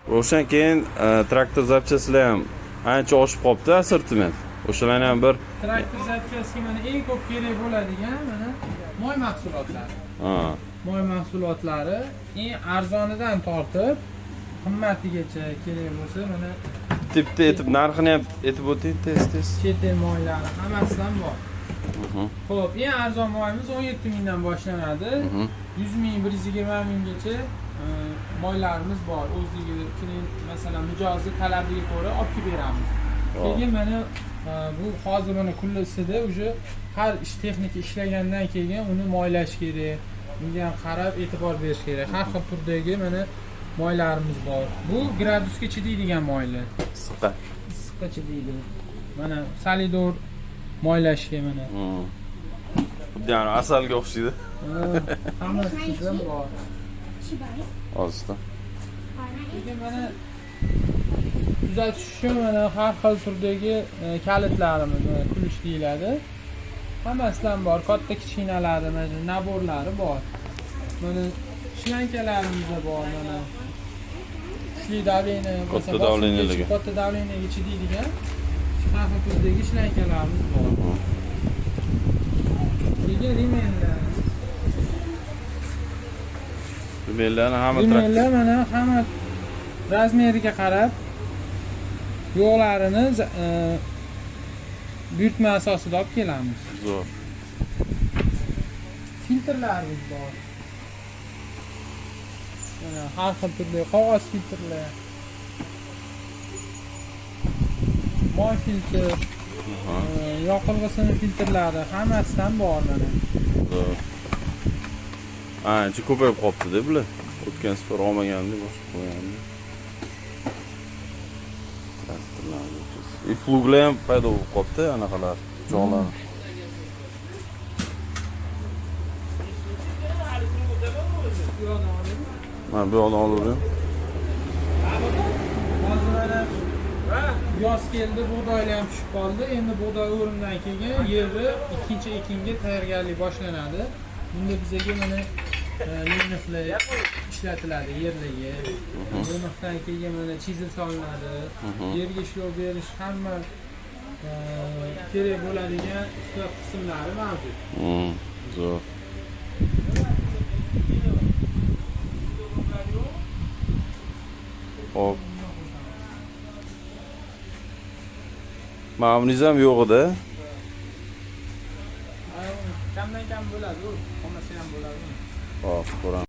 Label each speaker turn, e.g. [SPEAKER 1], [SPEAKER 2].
[SPEAKER 1] O'shan keyin traktor zapchasilar ham ancha oshib qolibdi, assortiment. O'shalarni ham bir
[SPEAKER 2] Traktor zapchasiga mana eng ko'p kerak bo'ladigan mana moy mahsulotlari. Moy mahsulotlari eng arzonidan tortib qimmatigacha kerak bo'lsa mana
[SPEAKER 1] tipda etib narxini ham aytib o'ting tez.
[SPEAKER 2] chet el moylari hammasidan bor. Xo'p, eng arzon moyimiz 17 mingdan boshlanadi. 100 ming, 120 minggacha moylarimiz bor. O'zligi, masalan, mijozi talabiga ko'ra olib kelib beramiz. Keyin mana bu hozir mana kullisida уже har ish texnika ishlagandan keyin uni moylash kerak. Bunga ham qarab e'tibor berish kerak. Har xil turdagi mana moylarimiz bor. Bu gradusga chidaydigan moylar. Issiqqa chidaydi. Mana salidor moylashga mana.
[SPEAKER 1] Xuddi yana asalga o'xshaydi.
[SPEAKER 2] Hammasi bor.
[SPEAKER 1] Hozirda.
[SPEAKER 2] Keyin mana tuzatish uchun mana har xil turdagi kalitlarimiz, kulish deyiladi. Hammasidan bor. Katta kichkinalari, mana naborlari bor. Mana shlankalarimiz bor mana. Kuchli davleniya,
[SPEAKER 1] katta davleniyaligi.
[SPEAKER 2] Katta davleniyaga chidaydigan har xil turdagi shlankalarimiz bor. Keyin rimellar.
[SPEAKER 1] Rimellarni hamma
[SPEAKER 2] rimellar mana hamma razmeriga qarab yo'qlarini buyurtma asosida olib kelamiz.
[SPEAKER 1] Zo'r.
[SPEAKER 2] Filtrlarimiz bor. Mana har xil turdagi qog'oz filtrlar. Moy filtr, yoqilg'isini filtrlari hammasidan bor mana.
[SPEAKER 1] Zo'r. Ancha ko'payib qolibdi-da bular. O'tgan safar olmaganda boshqa qo'ygandi. Pluglar ham paydo bo'lib qolibdi, anaqalar, jo'g'lar. Mana bu yoqdan olavering.
[SPEAKER 2] Hozir mana yoz keldi, bug'doylar ham tushib qoldi. Endi bug'doy o'rimdan keyin yerni ikkinchi ekinga tayyorgarlik boshlanadi. Bunda bizga mana ligniflar ishlatiladi yerlarga. Lignifdan keyin mana chizil solinadi. Yerga ishlov berish hamma kerak bo'ladigan qismlari mavjud.
[SPEAKER 1] Zo'r. Hop. Ma'muniz ham yo'q edi.
[SPEAKER 2] Kamdan kam bo'ladi, hammasi ham bo'ladi.
[SPEAKER 1] Hop, ko'raman.